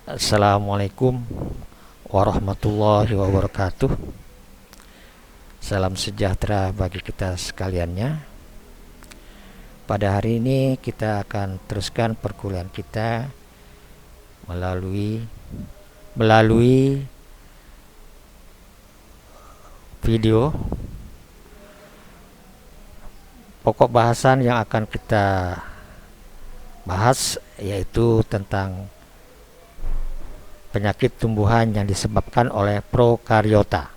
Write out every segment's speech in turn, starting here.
Assalamualaikum warahmatullahi wabarakatuh. Salam sejahtera bagi kita sekaliannya. Pada hari ini kita akan teruskan perkuliahan kita melalui video. Pokok bahasan yang akan kita bahas yaitu tentang penyakit tumbuhan yang disebabkan oleh prokariota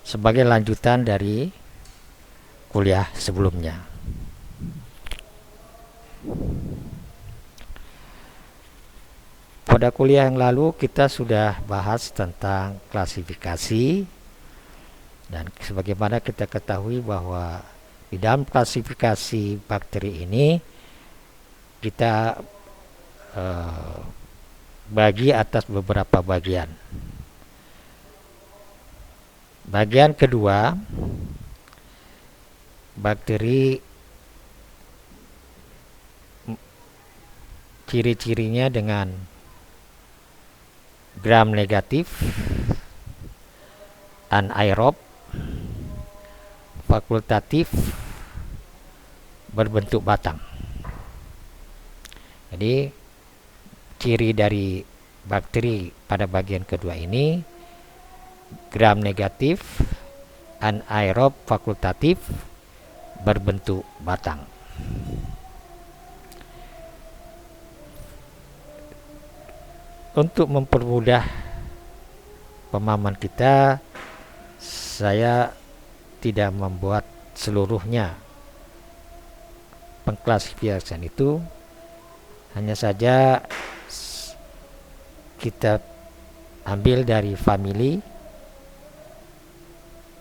sebagai lanjutan dari kuliah sebelumnya. Pada kuliah yang lalu kita sudah bahas tentang klasifikasi, dan sebagaimana kita ketahui bahwa di dalam klasifikasi bakteri ini kita bagi atas beberapa bagian. Bagian kedua, bakteri ciri-cirinya dengan gram negatif, anaerob, fakultatif, berbentuk batang. Jadi ciri dari bakteri pada bagian kedua ini gram negatif, anaerob, fakultatif, berbentuk batang. Untuk mempermudah pemahaman kita, saya tidak membuat seluruhnya pengklasifikasian itu, hanya saja kita ambil dari famili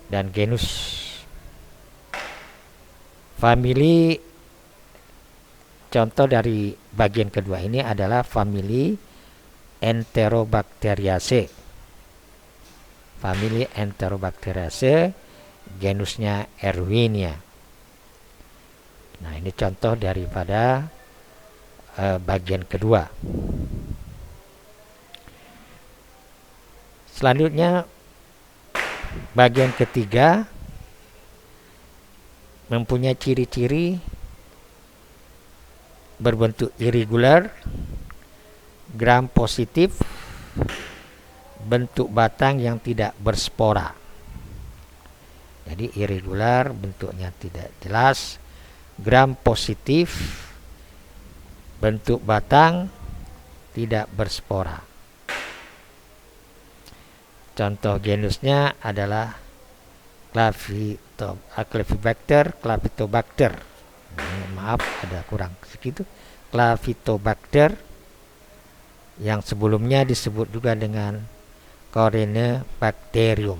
dan genus. Famili, contoh dari bagian kedua ini adalah famili Enterobacteriaceae. Famili Enterobacteriaceae, genusnya Erwinia. Nah, ini contoh daripada bagian kedua. Selanjutnya bagian ketiga mempunyai ciri-ciri berbentuk irregular, gram positif, bentuk batang yang tidak berspora. Jadi irregular, bentuknya tidak jelas, gram positif, bentuk batang tidak berspora. Contoh genusnya adalah Clavibacter, Clavitobacter. Maaf, ada kurang segitu. Clavitobacter, yang sebelumnya disebut juga dengan Corynebacterium.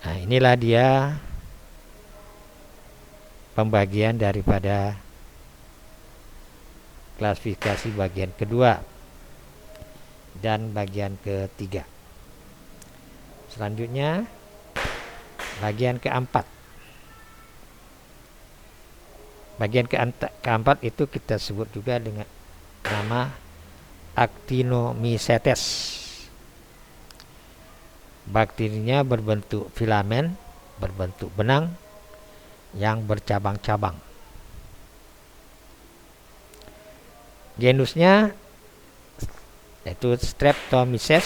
Nah, inilah dia pembagian daripada klasifikasi bagian kedua dan bagian ketiga. Selanjutnya bagian keempat. Bagian keempat itu kita sebut juga dengan nama Actinomycetes. Bakterinya berbentuk filamen, berbentuk benang yang bercabang-cabang. Genusnya yaitu Streptomyces,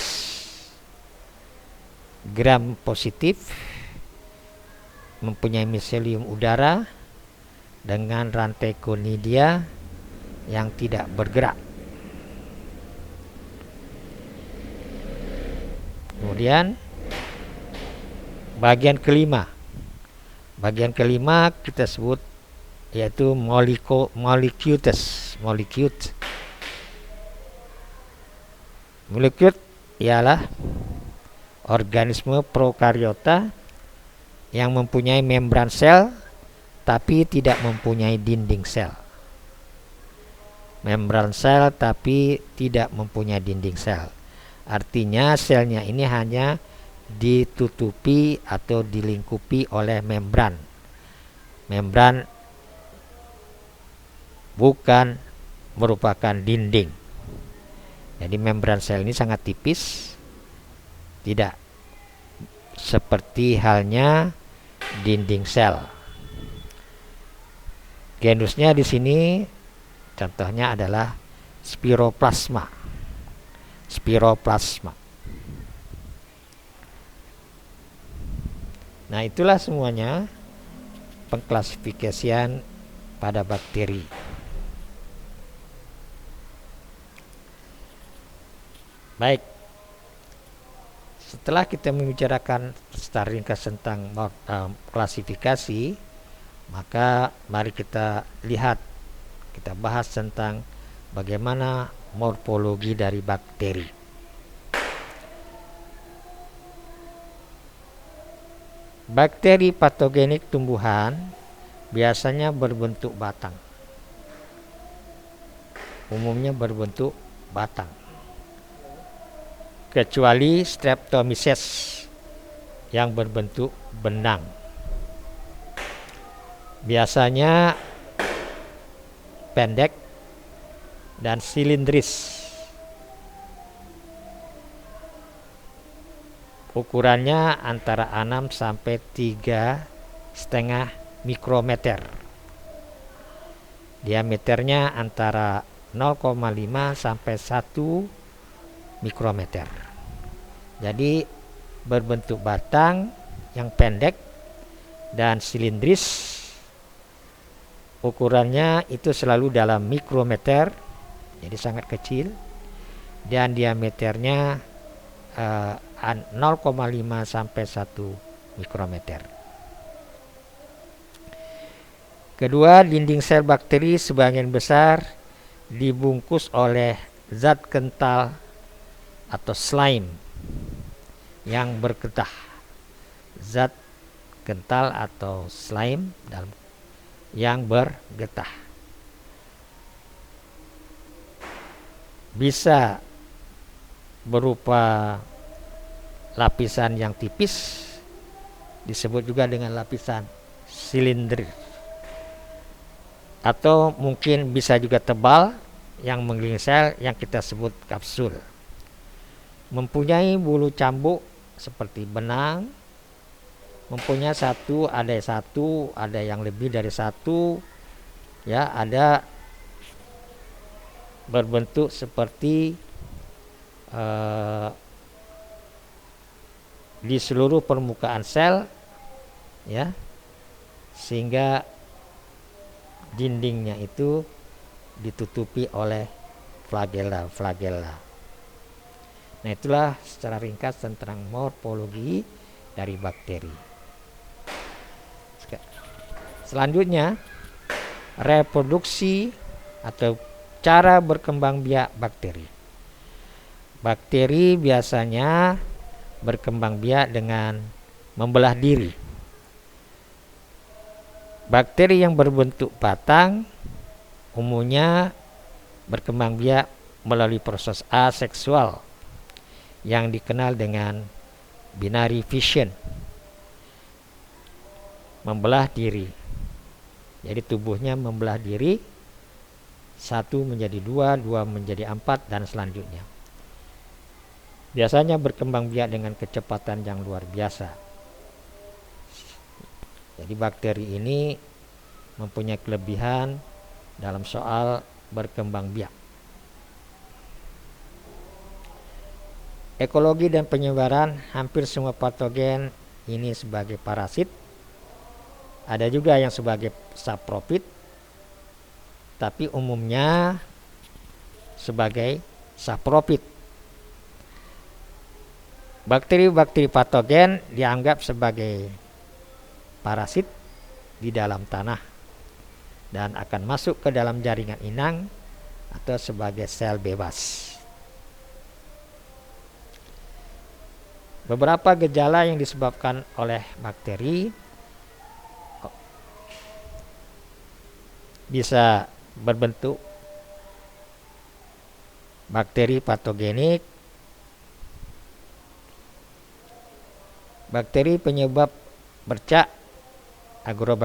gram positif, mempunyai miselium udara dengan rantai conidia yang tidak bergerak. Kemudian bagian kelima kita sebut yaitu Molicutes. Molicute ialah organisme prokariota yang mempunyai membran sel tapi tidak mempunyai dinding sel. Membran sel tapi tidak mempunyai dinding sel. Artinya selnya ini hanya ditutupi atau dilingkupi oleh membran bukan merupakan dinding. Jadi membran sel ini sangat tipis, tidak seperti halnya dinding sel. Genusnya di sini contohnya adalah Spiroplasma. Spiroplasma. Nah, itulah semuanya pengklasifikasian pada bakteri. Baik, setelah kita membicarakan secara ringkas tentang klasifikasi, maka mari kita lihat, kita bahas tentang bagaimana morfologi dari bakteri. Bakteri patogenik tumbuhan biasanya berbentuk batang. Umumnya berbentuk batang. Kecuali Streptomyces yang berbentuk benang. Biasanya pendek dan silindris. Ukurannya antara 6 sampai 3,5 mikrometer. Diameternya antara 0,5 sampai 1 mikrometer. Jadi berbentuk batang yang pendek dan silindris. Ukurannya itu selalu dalam mikrometer, jadi sangat kecil, dan diameternya 0,5 sampai 1 mikrometer. Kedua, dinding sel bakteri sebagian besar dibungkus oleh zat kental atau slime yang bergetah. Zat kental atau slime yang bergetah. Bisa berupa lapisan yang tipis, disebut juga dengan lapisan silinder, atau mungkin bisa juga tebal yang mengelilingi sel yang kita sebut kapsul. Mempunyai bulu cambuk seperti benang, mempunyai ada yang lebih dari satu, ya, ada berbentuk seperti di seluruh permukaan sel, ya, sehingga dindingnya itu ditutupi oleh flagella. Nah, itulah secara ringkas tentang morfologi dari bakteri. Selanjutnya, reproduksi atau cara berkembang biak bakteri. Bakteri biasanya berkembang biak dengan membelah diri. Bakteri yang berbentuk batang umumnya berkembang biak melalui proses aseksual yang dikenal dengan binary fission, membelah diri. Jadi tubuhnya membelah diri, 1 menjadi 2, 2 menjadi 4, dan selanjutnya. Biasanya berkembang biak dengan kecepatan yang luar biasa. Jadi bakteri ini mempunyai kelebihan dalam soal berkembang biak. Ekologi dan penyebaran, hampir semua patogen ini sebagai parasit. Ada juga yang sebagai saprofit, tapi umumnya sebagai saprofit. Bakteri-bakteri patogen dianggap sebagai parasit di dalam tanah dan akan masuk ke dalam jaringan inang atau sebagai sel bebas. Beberapa gejala yang disebabkan oleh bakteri bisa berbentuk bakteri patogenik, bakteri penyebab bercak, Agrobacterium